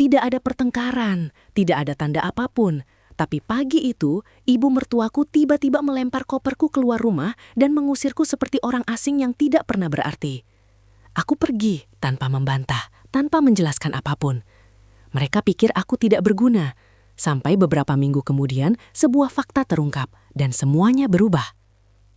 Tidak ada pertengkaran, tidak ada tanda apapun. Tapi pagi itu, ibu mertuaku tiba-tiba melempar koperku keluar rumah dan mengusirku seperti orang asing yang tidak pernah berarti. Aku pergi tanpa membantah, tanpa menjelaskan apapun. Mereka pikir aku tidak berguna. Sampai beberapa minggu kemudian, sebuah fakta terungkap dan semuanya berubah.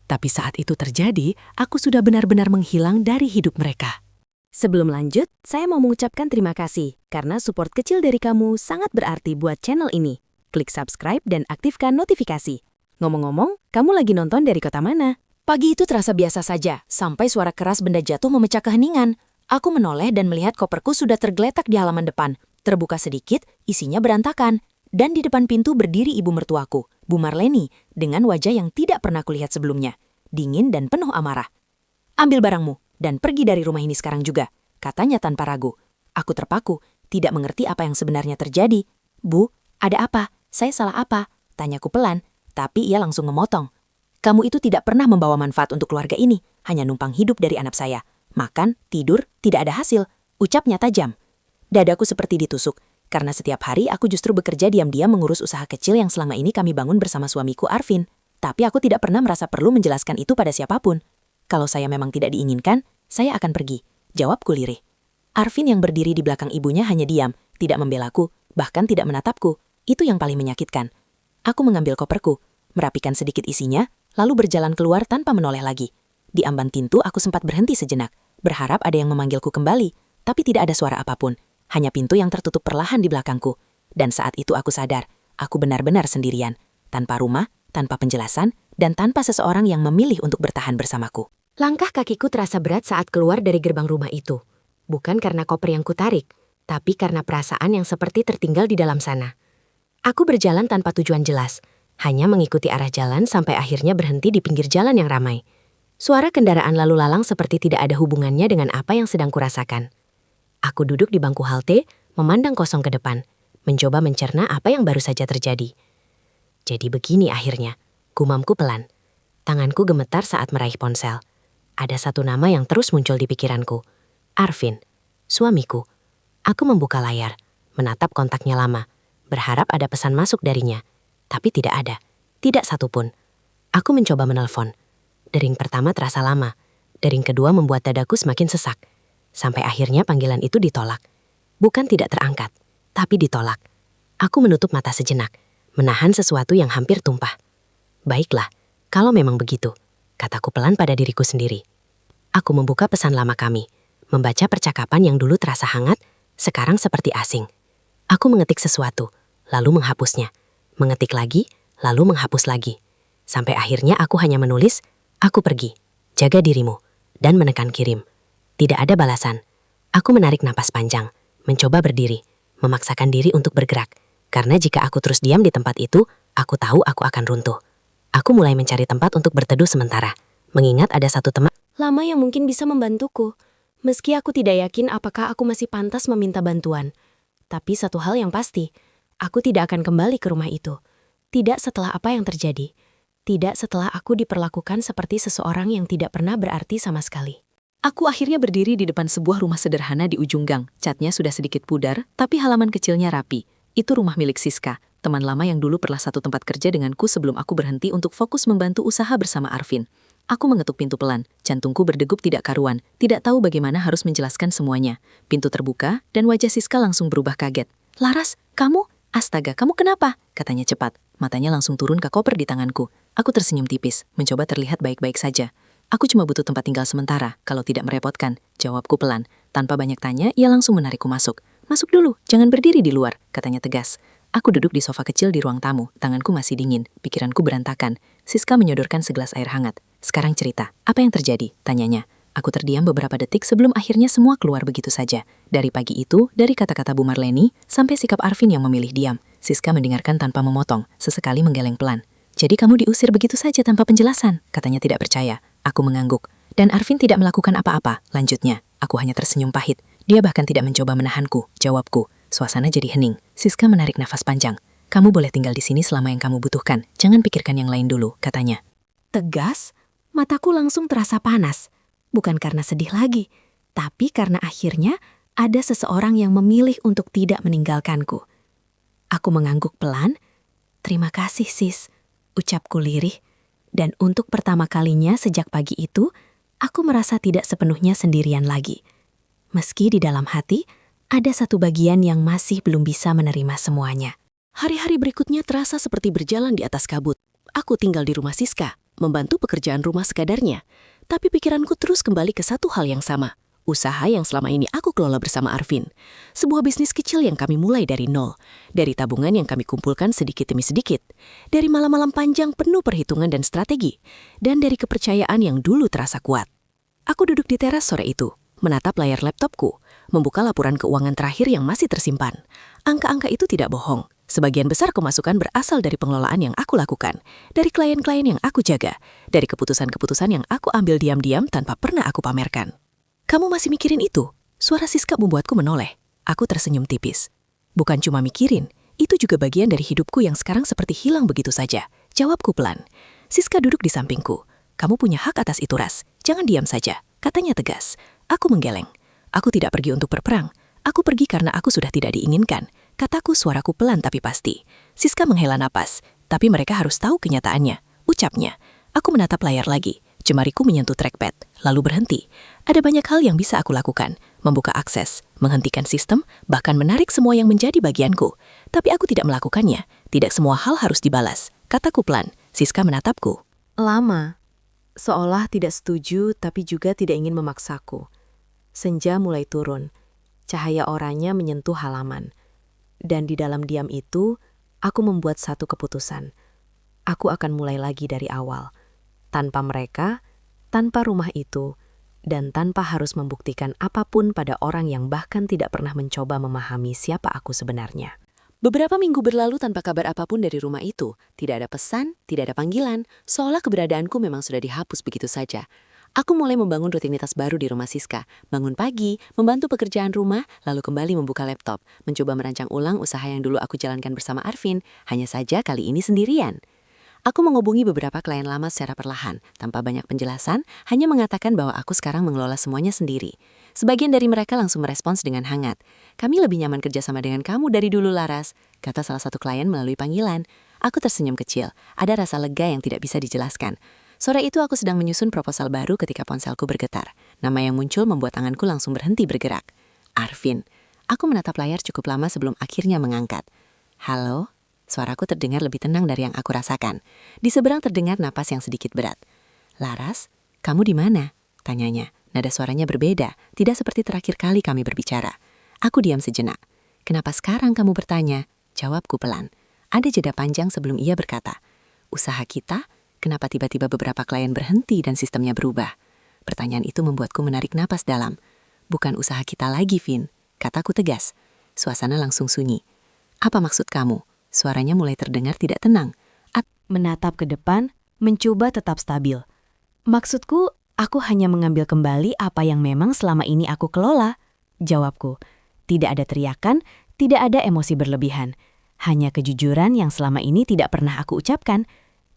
Tapi saat itu terjadi, aku sudah benar-benar menghilang dari hidup mereka. Sebelum lanjut, saya mau mengucapkan terima kasih karena support kecil dari kamu sangat berarti buat channel ini. Klik subscribe dan aktifkan notifikasi. Ngomong-ngomong, kamu lagi nonton dari kota mana? Pagi itu terasa biasa saja, sampai suara keras benda jatuh memecah keheningan. Aku menoleh dan melihat koperku sudah tergeletak di halaman depan. Terbuka sedikit, isinya berantakan. Dan di depan pintu berdiri ibu mertuaku, Bu Marleni, dengan wajah yang tidak pernah kulihat sebelumnya. Dingin dan penuh amarah. Ambil barangmu dan pergi dari rumah ini sekarang juga, katanya tanpa ragu. Aku terpaku, tidak mengerti apa yang sebenarnya terjadi. Bu, ada apa? Saya salah apa? Tanyaku pelan, tapi ia langsung memotong. Kamu itu tidak pernah membawa manfaat untuk keluarga ini, hanya numpang hidup dari anak saya. Makan, tidur, tidak ada hasil. Ucapnya tajam. Dadaku seperti ditusuk, karena setiap hari aku justru bekerja diam-diam mengurus usaha kecil yang selama ini kami bangun bersama suamiku Arvin. Tapi aku tidak pernah merasa perlu menjelaskan itu pada siapapun. Kalau saya memang tidak diinginkan, saya akan pergi, jawabku lirih. Arvin yang berdiri di belakang ibunya hanya diam, tidak membelaku, bahkan tidak menatapku. Itu yang paling menyakitkan. Aku mengambil koperku, merapikan sedikit isinya, lalu berjalan keluar tanpa menoleh lagi. Di amban pintu aku sempat berhenti sejenak, berharap ada yang memanggilku kembali, tapi tidak ada suara apapun, hanya pintu yang tertutup perlahan di belakangku. Dan saat itu aku sadar, aku benar-benar sendirian, tanpa rumah, tanpa penjelasan, dan tanpa seseorang yang memilih untuk bertahan bersamaku. Langkah kakiku terasa berat saat keluar dari gerbang rumah itu. Bukan karena koper yang kutarik, tapi karena perasaan yang seperti tertinggal di dalam sana. Aku berjalan tanpa tujuan jelas, hanya mengikuti arah jalan sampai akhirnya berhenti di pinggir jalan yang ramai. Suara kendaraan lalu lalang seperti tidak ada hubungannya dengan apa yang sedang kurasakan. Aku duduk di bangku halte, memandang kosong ke depan, mencoba mencerna apa yang baru saja terjadi. Jadi begini akhirnya, gumamku pelan. Tanganku gemetar saat meraih ponsel. Ada satu nama yang terus muncul di pikiranku. Arvin, suamiku. Aku membuka layar, menatap kontaknya lama, berharap ada pesan masuk darinya. Tapi tidak ada, tidak satupun. Aku mencoba menelpon. Dering pertama terasa lama, dering kedua membuat dadaku semakin sesak. Sampai akhirnya panggilan itu ditolak. Bukan tidak terangkat, tapi ditolak. Aku menutup mata sejenak, menahan sesuatu yang hampir tumpah. Baiklah, kalau memang begitu, kataku pelan pada diriku sendiri. Aku membuka pesan lama kami, membaca percakapan yang dulu terasa hangat, sekarang seperti asing. Aku mengetik sesuatu, lalu menghapusnya. Mengetik lagi, lalu menghapus lagi. Sampai akhirnya aku hanya menulis, aku pergi, jaga dirimu, dan menekan kirim. Tidak ada balasan. Aku menarik napas panjang, mencoba berdiri, memaksakan diri untuk bergerak. Karena jika aku terus diam di tempat itu, aku tahu aku akan runtuh. Aku mulai mencari tempat untuk berteduh sementara, mengingat ada satu teman lama yang mungkin bisa membantuku. Meski aku tidak yakin apakah aku masih pantas meminta bantuan. Tapi satu hal yang pasti, aku tidak akan kembali ke rumah itu. Tidak setelah apa yang terjadi. Tidak setelah aku diperlakukan seperti seseorang yang tidak pernah berarti sama sekali. Aku akhirnya berdiri di depan sebuah rumah sederhana di ujung gang. Catnya sudah sedikit pudar, tapi halaman kecilnya rapi. Itu rumah milik Siska, teman lama yang dulu pernah satu tempat kerja denganku sebelum aku berhenti untuk fokus membantu usaha bersama Arvin. Aku mengetuk pintu pelan, jantungku berdegup tidak karuan, tidak tahu bagaimana harus menjelaskan semuanya. Pintu terbuka, dan wajah Siska langsung berubah kaget. Laras, kamu? Astaga, kamu kenapa? Katanya cepat. Matanya langsung turun ke koper di tanganku. Aku tersenyum tipis, mencoba terlihat baik-baik saja. Aku cuma butuh tempat tinggal sementara, kalau tidak merepotkan, jawabku pelan. Tanpa banyak tanya, ia langsung menarikku masuk. Masuk dulu, jangan berdiri di luar, katanya tegas. Aku duduk di sofa kecil di ruang tamu, tanganku masih dingin, pikiranku berantakan. Siska menyodorkan segelas air hangat. Sekarang cerita, apa yang terjadi? Tanyanya. Aku terdiam beberapa detik sebelum akhirnya semua keluar begitu saja. Dari pagi itu, dari kata-kata Bu Marleni, sampai sikap Arvin yang memilih diam. Siska mendengarkan tanpa memotong, sesekali menggeleng pelan. Jadi kamu diusir begitu saja tanpa penjelasan? Katanya tidak percaya. Aku mengangguk. Dan Arvin tidak melakukan apa-apa, lanjutnya. Aku hanya tersenyum pahit. Dia bahkan tidak mencoba menahanku, jawabku. Suasana jadi hening. Siska menarik nafas panjang. Kamu boleh tinggal di sini selama yang kamu butuhkan. Jangan pikirkan yang lain dulu, katanya. Tegas, mataku langsung terasa panas. Bukan karena sedih lagi, tapi karena akhirnya ada seseorang yang memilih untuk tidak meninggalkanku. Aku mengangguk pelan. "Terima kasih, sis," ucapku lirih. Dan untuk pertama kalinya sejak pagi itu, aku merasa tidak sepenuhnya sendirian lagi. Meski di dalam hati, ada satu bagian yang masih belum bisa menerima semuanya. Hari-hari berikutnya terasa seperti berjalan di atas kabut. Aku tinggal di rumah Siska, membantu pekerjaan rumah sekadarnya. Tapi pikiranku terus kembali ke satu hal yang sama. Usaha yang selama ini aku kelola bersama Arvin. Sebuah bisnis kecil yang kami mulai dari nol. Dari tabungan yang kami kumpulkan sedikit demi sedikit. Dari malam-malam panjang penuh perhitungan dan strategi. Dan dari kepercayaan yang dulu terasa kuat. Aku duduk di teras sore itu, menatap layar laptopku, membuka laporan keuangan terakhir yang masih tersimpan. Angka-angka itu tidak bohong. Sebagian besar pemasukan berasal dari pengelolaan yang aku lakukan, dari klien-klien yang aku jaga, dari keputusan-keputusan yang aku ambil diam-diam tanpa pernah aku pamerkan. "Kamu masih mikirin itu?" Suara Siska membuatku menoleh. Aku tersenyum tipis. "Bukan cuma mikirin, itu juga bagian dari hidupku yang sekarang seperti hilang begitu saja," jawabku pelan. Siska duduk di sampingku. "Kamu punya hak atas itu, Ras. Jangan diam saja," katanya tegas. Aku menggeleng. "Aku tidak pergi untuk berperang. Aku pergi karena aku sudah tidak diinginkan," kataku suaraku pelan tapi pasti. Siska menghela napas. "Tapi mereka harus tahu kenyataannya," ucapnya. Aku menatap layar lagi. Jemariku menyentuh trackpad, lalu berhenti. Ada banyak hal yang bisa aku lakukan. Membuka akses, menghentikan sistem, bahkan menarik semua yang menjadi bagianku. Tapi aku tidak melakukannya. Tidak semua hal harus dibalas, kataku pelan. Siska menatapku. Lama, seolah tidak setuju tapi juga tidak ingin memaksaku. Senja mulai turun. Cahaya oranye menyentuh halaman. Dan di dalam diam itu, aku membuat satu keputusan. Aku akan mulai lagi dari awal. Tanpa mereka, tanpa rumah itu, dan tanpa harus membuktikan apapun pada orang yang bahkan tidak pernah mencoba memahami siapa aku sebenarnya. Beberapa minggu berlalu tanpa kabar apapun dari rumah itu. Tidak ada pesan, tidak ada panggilan, seolah keberadaanku memang sudah dihapus begitu saja. Aku mulai membangun rutinitas baru di rumah Siska. Bangun pagi, membantu pekerjaan rumah, lalu kembali membuka laptop. Mencoba merancang ulang usaha yang dulu aku jalankan bersama Arvin, hanya saja kali ini sendirian. Aku menghubungi beberapa klien lama secara perlahan, tanpa banyak penjelasan, hanya mengatakan bahwa aku sekarang mengelola semuanya sendiri. Sebagian dari mereka langsung merespons dengan hangat. "Kami lebih nyaman kerjasama dengan kamu dari dulu, Laras," kata salah satu klien melalui panggilan. Aku tersenyum kecil, ada rasa lega yang tidak bisa dijelaskan. Sore itu aku sedang menyusun proposal baru ketika ponselku bergetar. Nama yang muncul membuat tanganku langsung berhenti bergerak. Arvin. Aku menatap layar cukup lama sebelum akhirnya mengangkat. "Halo?" Suaraku terdengar lebih tenang dari yang aku rasakan. Di seberang terdengar napas yang sedikit berat. "Laras, kamu di mana?" tanyanya. Nada suaranya berbeda, tidak seperti terakhir kali kami berbicara. Aku diam sejenak. "Kenapa sekarang kamu bertanya?" jawabku pelan. Ada jeda panjang sebelum ia berkata, "Usaha kita, kenapa tiba-tiba beberapa klien berhenti dan sistemnya berubah?" Pertanyaan itu membuatku menarik napas dalam. "Bukan usaha kita lagi, Vin," kataku tegas. Suasana langsung sunyi. "Apa maksud kamu?" Suaranya mulai terdengar tidak tenang. Menatap ke depan, mencoba tetap stabil. "Maksudku, aku hanya mengambil kembali apa yang memang selama ini aku kelola," jawabku. Tidak ada teriakan, tidak ada emosi berlebihan. Hanya kejujuran yang selama ini tidak pernah aku ucapkan.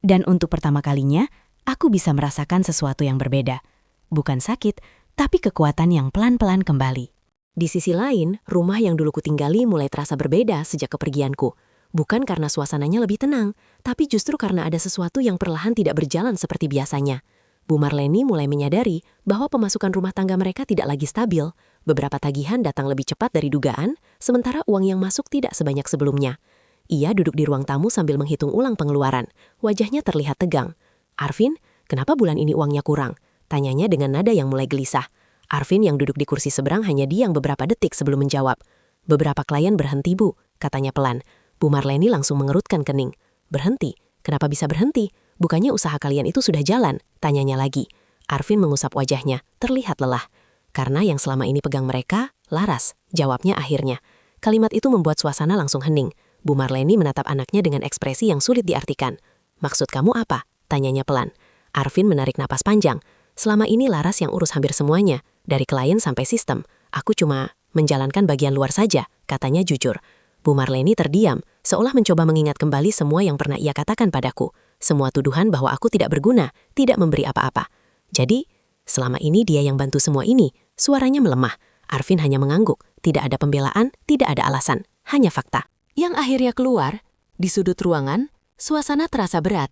Dan untuk pertama kalinya, aku bisa merasakan sesuatu yang berbeda. Bukan sakit, tapi kekuatan yang pelan-pelan kembali. Di sisi lain, rumah yang dulu kutinggali mulai terasa berbeda sejak kepergianku. Bukan karena suasananya lebih tenang, tapi justru karena ada sesuatu yang perlahan tidak berjalan seperti biasanya. Bu Marleni mulai menyadari bahwa pemasukan rumah tangga mereka tidak lagi stabil. Beberapa tagihan datang lebih cepat dari dugaan, sementara uang yang masuk tidak sebanyak sebelumnya. Ia duduk di ruang tamu sambil menghitung ulang pengeluaran. Wajahnya terlihat tegang. "Arvin, kenapa bulan ini uangnya kurang?" tanyanya dengan nada yang mulai gelisah. Arvin yang duduk di kursi seberang hanya diam beberapa detik sebelum menjawab. "Beberapa klien berhenti, Bu," katanya pelan. Bu Marleni langsung mengerutkan kening. "Berhenti? Kenapa bisa berhenti? Bukannya usaha kalian itu sudah jalan?" tanyanya lagi. Arvin mengusap wajahnya, terlihat lelah. "Karena yang selama ini pegang mereka, Laras," jawabnya akhirnya. Kalimat itu membuat suasana langsung hening. Bu Marleni menatap anaknya dengan ekspresi yang sulit diartikan. "Maksud kamu apa?" tanyanya pelan. Arvin menarik napas panjang. "Selama ini Laras yang urus hampir semuanya, dari klien sampai sistem. Aku cuma menjalankan bagian luar saja," katanya jujur. Bu Marleni terdiam, seolah mencoba mengingat kembali semua yang pernah ia katakan padaku. Semua tuduhan bahwa aku tidak berguna, tidak memberi apa-apa. "Jadi, selama ini dia yang bantu semua ini?" Suaranya melemah. Arvin hanya mengangguk. Tidak ada pembelaan, tidak ada alasan. Hanya fakta. Yang akhirnya keluar, di sudut ruangan, suasana terasa berat.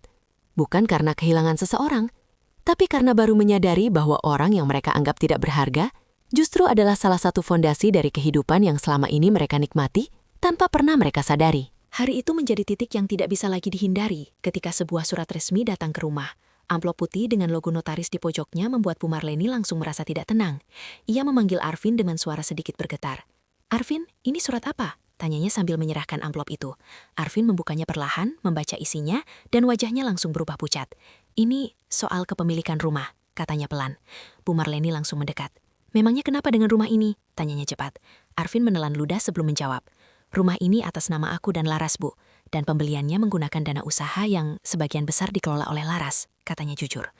Bukan karena kehilangan seseorang, tapi karena baru menyadari bahwa orang yang mereka anggap tidak berharga justru adalah salah satu fondasi dari kehidupan yang selama ini mereka nikmati tanpa pernah mereka sadari. Hari itu menjadi titik yang tidak bisa lagi dihindari ketika sebuah surat resmi datang ke rumah. Amplop putih dengan logo notaris di pojoknya membuat Bu Marleni langsung merasa tidak tenang. Ia memanggil Arvin dengan suara sedikit bergetar. "Arvin, ini surat apa?" tanyanya sambil menyerahkan amplop itu. Arvin membukanya perlahan, membaca isinya, dan wajahnya langsung berubah pucat. "Ini soal kepemilikan rumah," katanya pelan. Bu Marleni langsung mendekat. "Memangnya kenapa dengan rumah ini?" tanyanya cepat. Arvin menelan ludah sebelum menjawab. "Rumah ini atas nama aku dan Laras, Bu, dan pembeliannya menggunakan dana usaha yang sebagian besar dikelola oleh Laras," katanya jujur.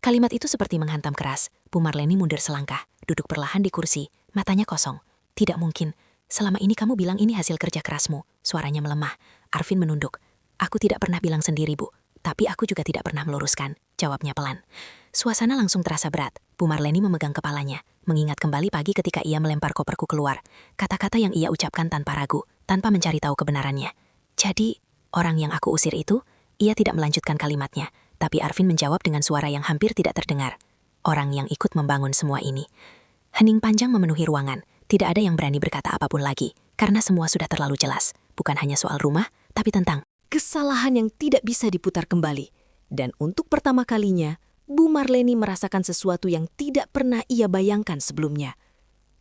Kalimat itu seperti menghantam keras. Bu Marleni mundur selangkah, duduk perlahan di kursi, matanya kosong. "Tidak mungkin. Selama ini kamu bilang ini hasil kerja kerasmu." Suaranya melemah. Arvin menunduk. "Aku tidak pernah bilang sendiri, Bu. Tapi aku juga tidak pernah meluruskan," jawabnya pelan. Suasana langsung terasa berat. Bu Marleni memegang kepalanya, mengingat kembali pagi ketika ia melempar koperku keluar. Kata-kata yang ia ucapkan tanpa ragu, tanpa mencari tahu kebenarannya. "Jadi, orang yang aku usir itu," ia tidak melanjutkan kalimatnya, tapi Arvin menjawab dengan suara yang hampir tidak terdengar. "Orang yang ikut membangun semua ini." Hening panjang memenuhi ruangan. Tidak ada yang berani berkata apapun lagi, karena semua sudah terlalu jelas. Bukan hanya soal rumah, tapi tentang kesalahan yang tidak bisa diputar kembali. Dan untuk pertama kalinya, Bu Marleni merasakan sesuatu yang tidak pernah ia bayangkan sebelumnya.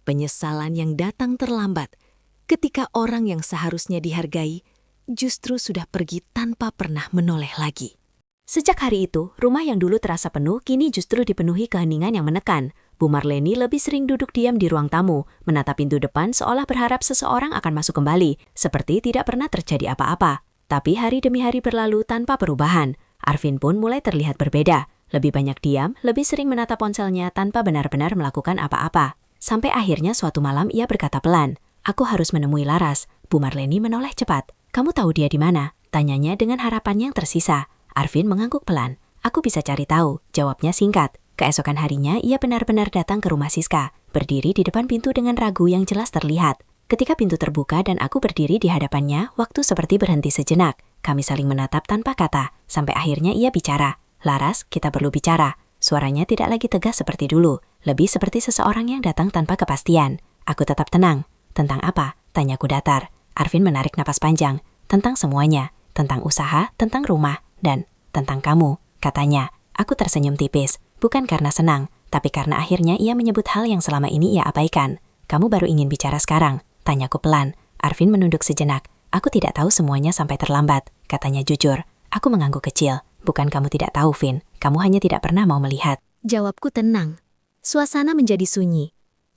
Penyesalan yang datang terlambat, ketika orang yang seharusnya dihargai justru sudah pergi tanpa pernah menoleh lagi. Sejak hari itu, rumah yang dulu terasa penuh kini justru dipenuhi keheningan yang menekan. Bu Marleni lebih sering duduk diam di ruang tamu, menatap pintu depan seolah berharap seseorang akan masuk kembali, seperti tidak pernah terjadi apa-apa. Tapi hari demi hari berlalu tanpa perubahan. Arvin pun mulai terlihat berbeda. Lebih banyak diam, lebih sering menatap ponselnya tanpa benar-benar melakukan apa-apa. Sampai akhirnya suatu malam ia berkata pelan, "Aku harus menemui Laras." Bu Marleni menoleh cepat. "Kamu tahu dia di mana?" tanyanya dengan harapan yang tersisa. Arvin mengangguk pelan. "Aku bisa cari tahu," jawabnya singkat. Keesokan harinya ia benar-benar datang ke rumah Siska, berdiri di depan pintu dengan ragu yang jelas terlihat. Ketika pintu terbuka dan aku berdiri di hadapannya, waktu seperti berhenti sejenak. Kami saling menatap tanpa kata, sampai akhirnya ia bicara. "Laras, kita perlu bicara." Suaranya tidak lagi tegas seperti dulu, lebih seperti seseorang yang datang tanpa kepastian. Aku tetap tenang. "Tentang apa?" tanyaku datar. Arvin menarik napas panjang. "Tentang semuanya. Tentang usaha, tentang rumah, dan tentang kamu," katanya. Aku tersenyum tipis, bukan karena senang, tapi karena akhirnya ia menyebut hal yang selama ini ia abaikan. "Kamu baru ingin bicara sekarang?" tanyaku pelan. Arvin menunduk sejenak. "Aku tidak tahu semuanya sampai terlambat," katanya jujur. Aku mengangguk kecil. "Bukan kamu tidak tahu, Vin. Kamu hanya tidak pernah mau melihat." Jawabku tenang. Suasana menjadi sunyi.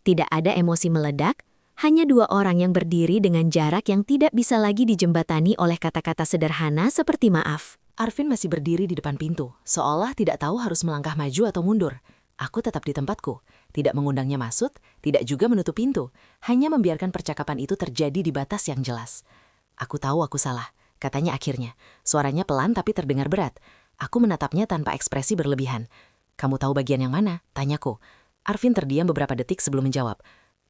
Tidak ada emosi meledak, hanya dua orang yang berdiri dengan jarak yang tidak bisa lagi dijembatani oleh kata-kata sederhana seperti maaf. Arvin masih berdiri di depan pintu, seolah tidak tahu harus melangkah maju atau mundur. Aku tetap di tempatku, tidak mengundangnya masuk, tidak juga menutup pintu, hanya membiarkan percakapan itu terjadi di batas yang jelas. "Aku tahu aku salah," katanya akhirnya. Suaranya pelan tapi terdengar berat. Aku menatapnya tanpa ekspresi berlebihan. "Kamu tahu bagian yang mana?" tanyaku. Arvin terdiam beberapa detik sebelum menjawab.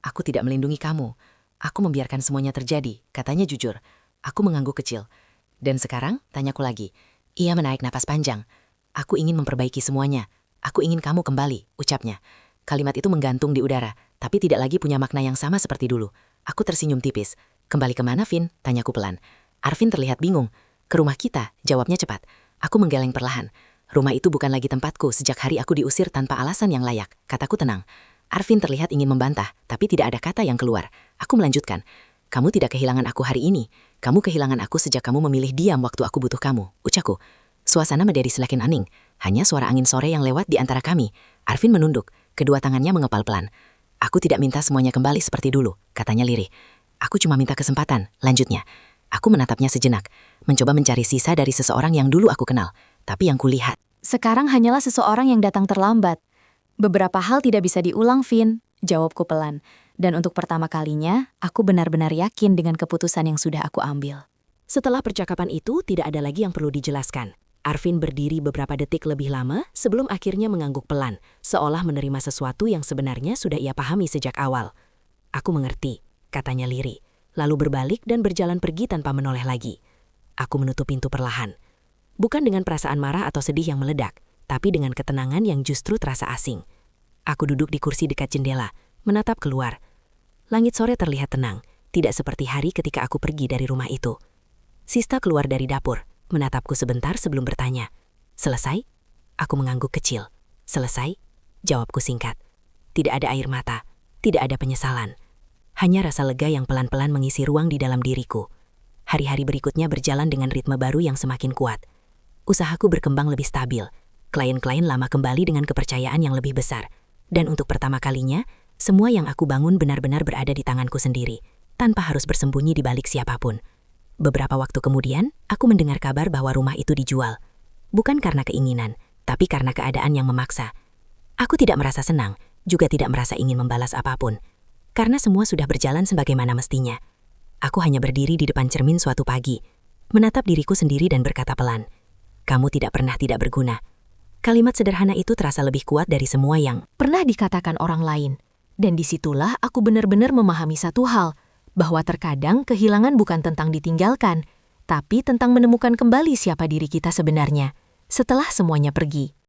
"Aku tidak melindungi kamu. Aku membiarkan semuanya terjadi," katanya jujur. Aku mengangguk kecil. "Dan sekarang?" tanyaku lagi. Ia menarik napas panjang. "Aku ingin memperbaiki semuanya. Aku ingin kamu kembali," ucapnya. Kalimat itu menggantung di udara, tapi tidak lagi punya makna yang sama seperti dulu. Aku tersenyum tipis. "Kembali kemana, Vin?" tanyaku pelan. Arvin terlihat bingung. "Ke rumah kita," jawabnya cepat. Aku menggeleng perlahan. "Rumah itu bukan lagi tempatku sejak hari aku diusir tanpa alasan yang layak," kataku tenang. Arvin terlihat ingin membantah, tapi tidak ada kata yang keluar. Aku melanjutkan. "Kamu tidak kehilangan aku hari ini. Kamu kehilangan aku sejak kamu memilih diam waktu aku butuh kamu," ucapku. Suasana menjadi semakin hening. Hanya suara angin sore yang lewat di antara kami. Arvin menunduk. Kedua tangannya mengepal pelan. "Aku tidak minta semuanya kembali seperti dulu," katanya lirih. "Aku cuma minta kesempatan," lanjutnya. Aku menatapnya sejenak, mencoba mencari sisa dari seseorang yang dulu aku kenal. Tapi yang kulihat sekarang hanyalah seseorang yang datang terlambat. "Beberapa hal tidak bisa diulang, Vin," jawabku pelan. Dan untuk pertama kalinya, aku benar-benar yakin dengan keputusan yang sudah aku ambil. Setelah percakapan itu, tidak ada lagi yang perlu dijelaskan. Arvin berdiri beberapa detik lebih lama sebelum akhirnya mengangguk pelan, seolah menerima sesuatu yang sebenarnya sudah ia pahami sejak awal. Aku mengerti, katanya lirih, lalu berbalik dan berjalan pergi tanpa menoleh lagi. Aku menutup pintu perlahan. Bukan dengan perasaan marah atau sedih yang meledak, tapi dengan ketenangan yang justru terasa asing. Aku duduk di kursi dekat jendela, menatap keluar. Langit sore terlihat tenang, tidak seperti hari ketika aku pergi dari rumah itu. Sista keluar dari dapur, menatapku sebentar sebelum bertanya. Selesai? Aku mengangguk kecil. Selesai? Jawabku singkat. Tidak ada air mata, tidak ada penyesalan. Hanya rasa lega yang pelan-pelan mengisi ruang di dalam diriku. Hari-hari berikutnya berjalan dengan ritme baru yang semakin kuat. Usahaku berkembang lebih stabil. Klien-klien lama kembali dengan kepercayaan yang lebih besar. Dan untuk pertama kalinya, semua yang aku bangun benar-benar berada di tanganku sendiri, tanpa harus bersembunyi di balik siapapun. Beberapa waktu kemudian, aku mendengar kabar bahwa rumah itu dijual. Bukan karena keinginan, tapi karena keadaan yang memaksa. Aku tidak merasa senang, juga tidak merasa ingin membalas apapun. Karena semua sudah berjalan sebagaimana mestinya. Aku hanya berdiri di depan cermin suatu pagi, menatap diriku sendiri dan berkata pelan, "Kamu tidak pernah tidak berguna." Kalimat sederhana itu terasa lebih kuat dari semua yang Pernah dikatakan orang lain. Dan disitulah aku benar-benar memahami satu hal, bahwa terkadang kehilangan bukan tentang ditinggalkan, tapi tentang menemukan kembali siapa diri kita sebenarnya, setelah semuanya pergi.